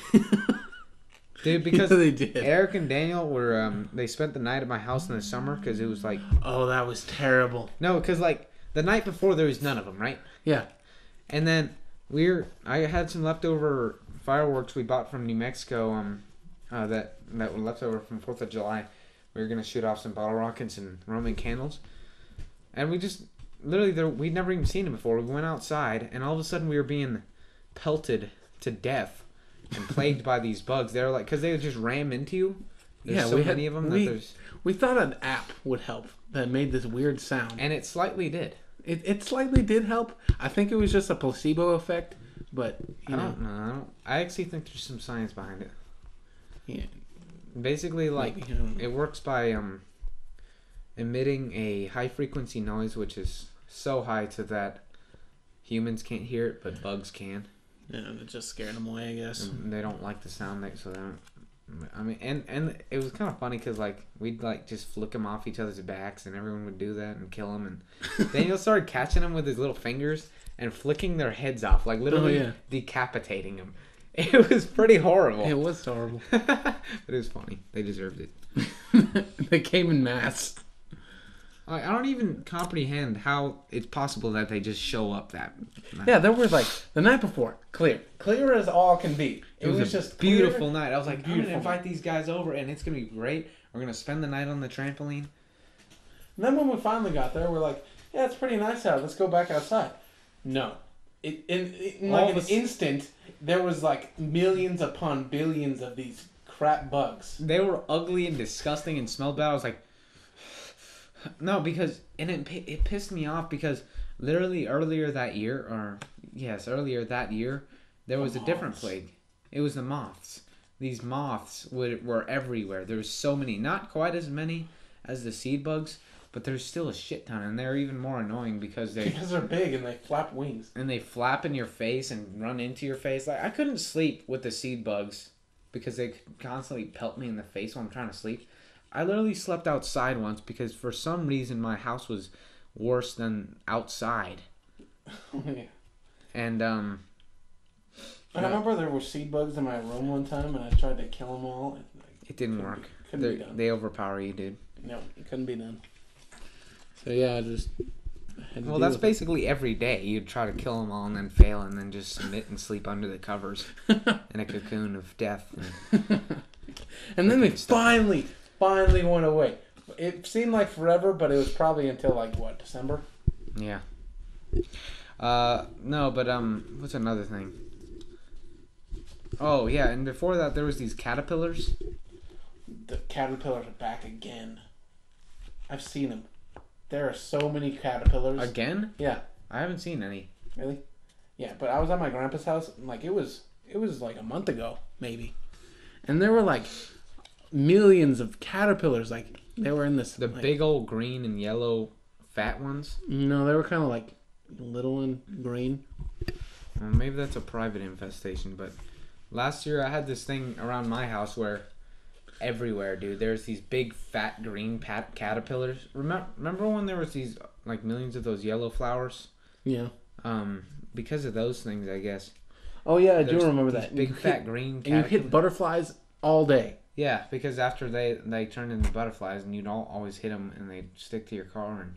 Dude, because they did. Eric and Daniel were they spent the night at my house in the summer because it was like, oh, that was terrible. No, because like the night before there was none of them, right? Yeah. And then I had some leftover fireworks we bought from New Mexico that were left over from 4th of July. We were gonna shoot off some bottle rockets and Roman candles, and we just literally we'd never even seen it before. We went outside, and all of a sudden we were being pelted to death and plagued by these bugs. They're like, because they would just ram into you. There's so many of them that there's. We thought an app would help that made this weird sound, And it slightly did. It slightly did help. I think it was just a placebo effect, but I don't know. I actually think there's some science behind it. Yeah. Basically, like, it works by emitting a high frequency noise, which is so high to that humans can't hear it, but bugs can. Yeah, it just scared them away, I guess. And they don't like the sound, so they don't. I mean, and it was kind of funny because, like, we'd, like, just flick them off each other's backs, and everyone would do that and kill them. And Daniel started catching them with his little fingers and flicking their heads off, like, literally decapitating them. It was pretty horrible. It was horrible. But it was funny. They deserved it. They came in mass. I don't even comprehend how it's possible that they just show up that night. Yeah, there was like the night before, clear as all can be. It was just beautiful night. I was like, I'm gonna invite these guys over, and it's gonna be great. We're gonna spend the night on the trampoline. And then when we finally got there, we're like, yeah, it's pretty nice out. Let's go back outside. No, in like an instant, there was like millions upon billions of these crap bugs. They were ugly and disgusting and smelled bad. I was like. No, because it pissed me off because literally earlier that year, there was a different plague. It was the moths. These moths were everywhere. There was so many, not quite as many as the seed bugs, but there's still a shit ton, and they're even more annoying because they're big and they flap wings. And they flap in your face and run into your face. Like, I couldn't sleep with the seed bugs because they constantly pelt me in the face while I'm trying to sleep. I literally slept outside once because for some reason my house was worse than outside. Yeah. And I remember there were seed bugs in my room one time, and I tried to kill them all. It didn't work. Couldn't be done. They overpower you, dude. No, it couldn't be done. So yeah, I just. Well, that's basically every day. You'd try to kill them all and then fail, and then just submit and sleep under the covers in a cocoon of death. And then they finally went away. It seemed like forever, but it was probably until December? Yeah. No, but what's another thing? Oh, yeah, and before that there was these caterpillars. The caterpillars are back again. I've seen them. There are so many caterpillars. Again? Yeah. I haven't seen any. Really? Yeah, but I was at my grandpa's house, and it was like a month ago, maybe. And there were millions of caterpillars, they were in this big old green and yellow fat ones. No, they were kind of little and green. Well, maybe that's a private infestation, but last year I had this thing around my house where everywhere, dude, there's these big fat green caterpillars. Remember when there was these millions of those yellow flowers? Yeah. Because of those things, I guess. Oh yeah, I do remember that. Big fat green caterpillars. And you hit butterflies all day. Yeah, because after they turn into butterflies, and you'd always hit them, and they'd stick to your car.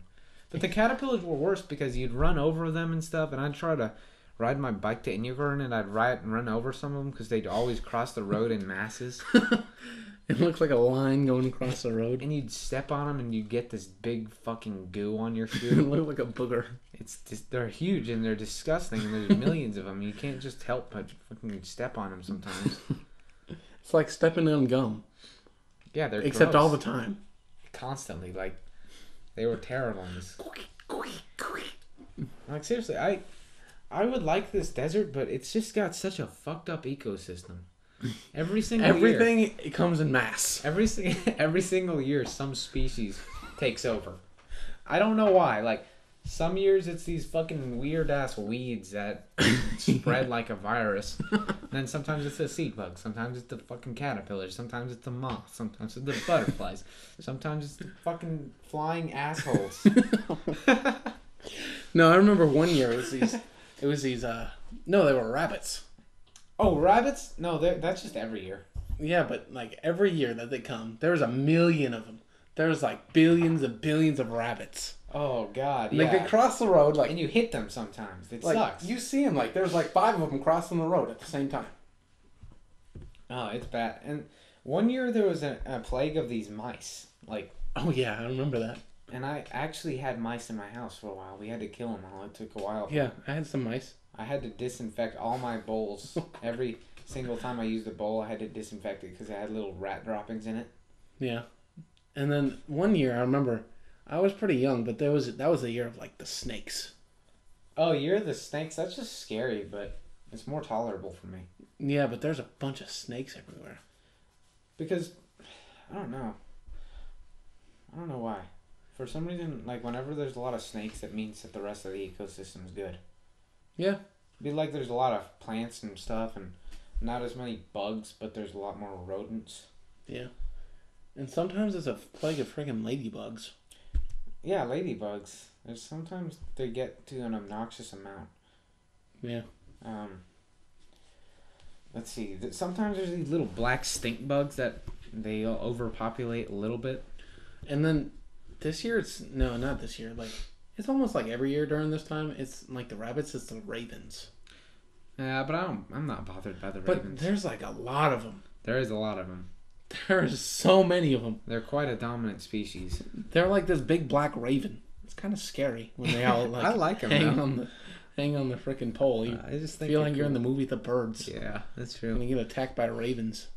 But the caterpillars were worse because you'd run over them and stuff, and I'd try to ride my bike to Innigarden, and I'd run over some of them because they'd always cross the road in masses. It looks like a line going across the road. And you'd step on them, and you'd get this big fucking goo on your shoe. It looked like a booger. It's just, they're huge, and they're disgusting, and there's millions of them. You can't just help but fucking step on them sometimes. It's like stepping on gum. Yeah, they're except gross. all the time. Constantly, they were terrible. Seriously, I would like this desert, but it's just got such a fucked up ecosystem. Everything it comes in mass. Every single year, some species takes over. I don't know why. Some years it's these fucking weird ass weeds that spread like a virus. And then sometimes it's a seed bug. Sometimes it's the fucking caterpillars. Sometimes it's the moths. Sometimes it's the butterflies. Sometimes it's the fucking flying assholes. No, I remember one year it was these. No, they were rabbits. Oh, rabbits? No, that's just every year. Yeah, but every year that they come, there's a million of them. There's billions and billions of rabbits. Oh God! Yeah. They cross the road and you hit them sometimes. It sucks. You see them there's 5 of them crossing the road at the same time. Oh, it's bad. And one year there was a plague of these mice. Like, Oh yeah, I remember that. and I actually had mice in my house for a while. We had to kill them all. It took a while. Yeah, I had some mice. I had to disinfect all my bowls. Every single time I used a bowl, I had to disinfect it because it had little rat droppings in it. Yeah, and then one year I remember, I was pretty young, but that was the year of like the snakes. Oh, you're the snakes? That's just scary, but it's more tolerable for me. Yeah, but there's a bunch of snakes everywhere. Because, I don't know. I don't know why. For some reason, like, whenever there's a lot of snakes, it means that the rest of the ecosystem is good. Yeah. It'd be like there's a lot of plants and stuff, and not as many bugs, but there's a lot more rodents. Yeah. And sometimes it's a plague of friggin' ladybugs. Yeah, ladybugs. There's sometimes they get to an obnoxious amount. Yeah. Let's see. Sometimes there's these little black stink bugs that they overpopulate a little bit. And then this year not this year. Like it's almost like every year during this time. It's like the rabbits. It's the ravens. Yeah, but I'm not bothered by the But ravens. there's like a lot of them. There is a lot of them. There's so many of them. They're quite a dominant species. They're like this big black raven. It's kind of scary when they all like I like them. hang on the freaking pole. You I just think feel like you're in the movie The Birds. Yeah, that's true. You're gonna get attacked by ravens.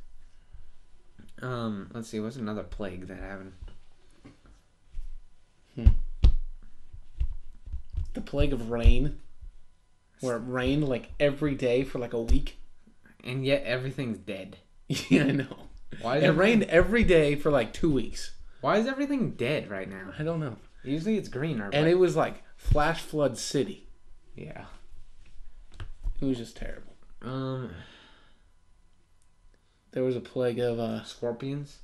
Let's see. What's another plague that happened? The plague of rain, where it rained like every day for like a week. And yet everything's dead. Yeah, I know. Why? It rained every day for like 2 weeks. Why is everything dead right now? I don't know. Usually it's greener. And it was like flash flood city. Yeah. It was just terrible. There was a plague of scorpions.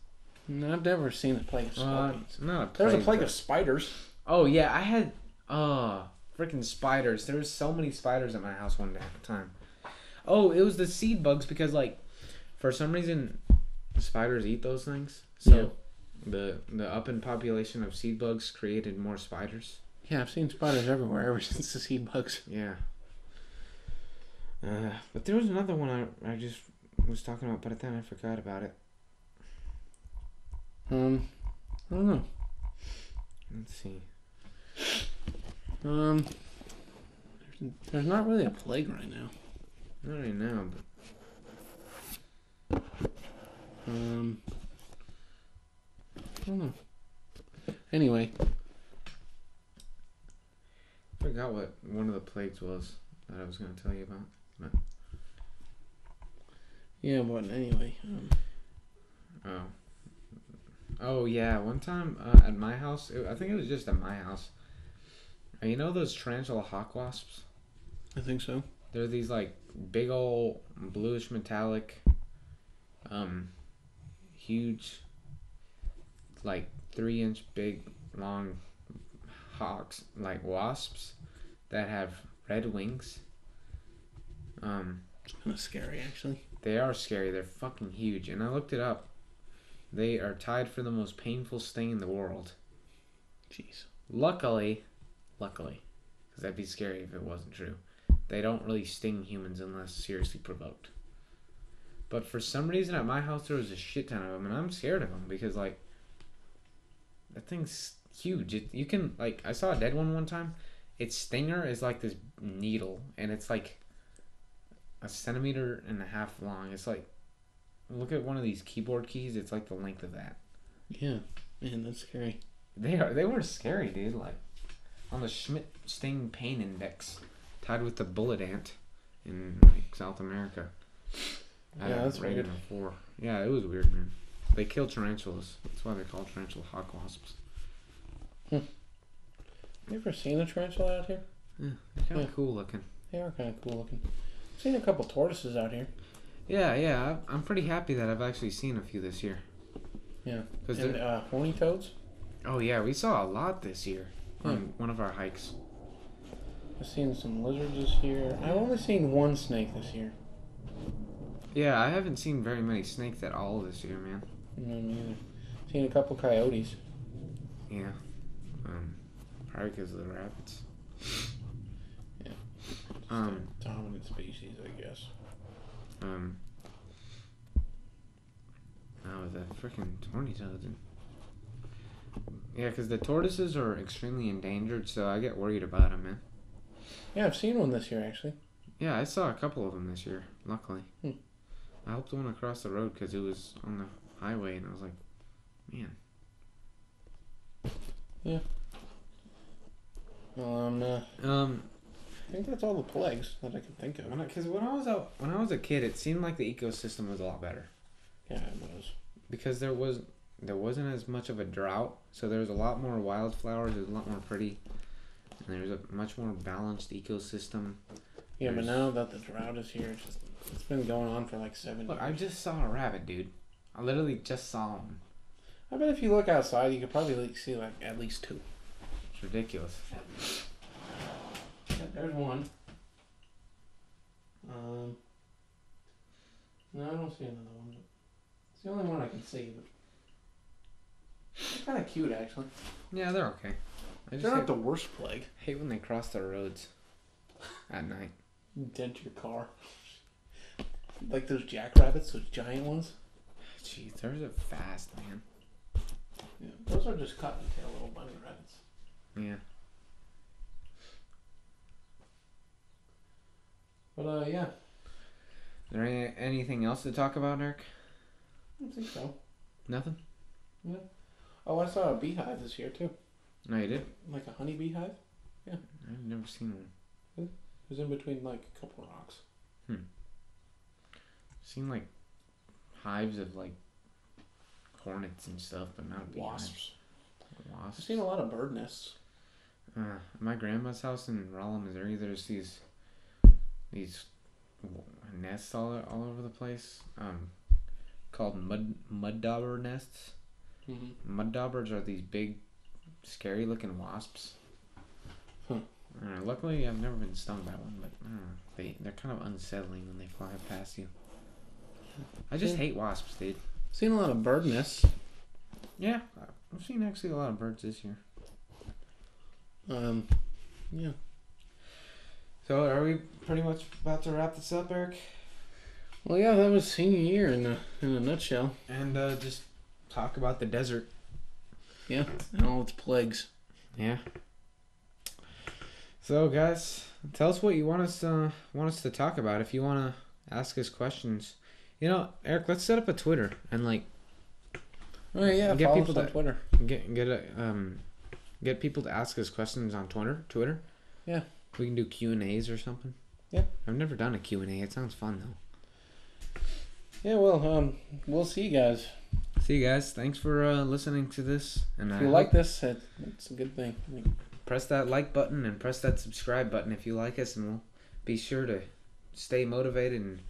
No, I've never seen a plague of scorpions. Not a plague. There was a plague of spiders. Oh yeah, I had freaking spiders. There was so many spiders at my house one day at a time. Oh, it was the seed bugs because like for some reason spiders eat those things. So the up in population of seed bugs created more spiders. Yeah, I've seen spiders everywhere ever since the seed bugs. Yeah. But there was another one I just was talking about, but then I forgot about it. I don't know. Let's see. There's not really a plague right now. Not right now, but I don't know. Anyway, I forgot what one of the plagues was that I was going to tell you about. But... yeah, but anyway. Oh yeah, one time at my house, I think it was just at my house. You know those tarantula hawk wasps? I think so. They're these like big old bluish metallic, huge, like 3-inch big long hawks, like wasps that have red wings. It's kind of scary actually. They are scary. They're fucking huge. And I looked it up. They are tied for the most painful sting in the world. Jeez. Luckily, because that'd be scary if it wasn't true, they don't really sting humans unless seriously provoked. But for some reason at my house there was a shit ton of them, and I'm scared of them because like that thing's huge. You can like I saw a dead one time. Its stinger is like this needle, and it's like 1.5 centimeters long. It's like look at one of these keyboard keys. It's like the length of that. Yeah, man, that's scary. They were scary, dude. Like on the Schmidt Sting Pain Index, tied with the bullet ant in like South America. Yeah, that's weird. 4. Yeah, it was weird, man. They kill tarantulas. That's why they're called tarantula hawk wasps. You ever seen a tarantula out here? Yeah, they're kind of cool looking. They are kind of cool looking. I've seen a couple tortoises out here. Yeah. I'm pretty happy that I've actually seen a few this year. Yeah. And horny toads? Oh yeah, we saw a lot this year on one of our hikes. I've seen some lizards this year. I've only seen one snake this year. Yeah, I haven't seen very many snakes at all this year, man. No, me either. Seen a couple coyotes. Yeah. Probably because of the rabbits. Yeah. Dominant species, I guess. That was a freaking horny toad. Yeah, because the tortoises are extremely endangered, so I get worried about them, man. Yeah, I've seen one this year actually. Yeah, I saw a couple of them this year, luckily. Hmm. I helped one across the road because it was on the highway, and I was like, man. Yeah. Well, I think that's all the plagues that I can think of. Because when I was a kid, it seemed like the ecosystem was a lot better. Yeah, it was. Because there wasn't as much of a drought, so there was a lot more wildflowers. It was a lot more pretty, and there was a much more balanced ecosystem. Yeah, but now that the drought is here, it's been going on for like 7 Look, years. I just saw a rabbit, dude. I literally just saw one. I bet if you look outside, you could probably see like at least 2. It's ridiculous. Yeah, there's one. No, I don't see another one. But it's the only one I can see. But they're kind of cute, actually. Yeah, they're okay. They're not the worst plague. Hate when they cross the roads at night. Dent your car. Like those jackrabbits, those giant ones. Jeez, they're so fast, man. Yeah, those are just cottontail little bunny rabbits. Yeah. But yeah. Is there anything else to talk about, Eric? I don't think so. Nothing? Yeah. Oh, I saw a beehive this year too. No, you did? Like a honey beehive. Yeah. I've never seen one. It was in between like a couple of rocks. Seen like hives of like hornets and stuff, but not Wasps. Wasps. I've seen a lot of bird nests. At my grandma's house in Rolla, Missouri, there's these nests all over the place. Called mud dauber nests. Mm-hmm. Mud daubers are these big, scary looking wasps. Luckily, I've never been stung by one, but I don't know. They're kind of unsettling when they fly past you. I just hate wasps, dude. Seen a lot of bird nests. Yeah, I've seen actually a lot of birds this year. Yeah. So, are we pretty much about to wrap this up, Eric? Well, yeah, that was senior year in a nutshell. And just talk about the desert. Yeah, and all its plagues. Yeah. So, guys, tell us what you want us to talk about. If you want to ask us questions, Eric, let's set up a Twitter and Oh yeah, get follow people us on to Twitter. Get people to ask us questions on Twitter. Yeah. We can do Q&As or something. Yeah. I've never done a Q&A. It sounds fun though. Yeah, well, we'll see you guys. See you guys. Thanks for listening to this. And if you like this, it's a good thing. Press that like button and press that subscribe button if you like us, and we'll be sure to stay motivated and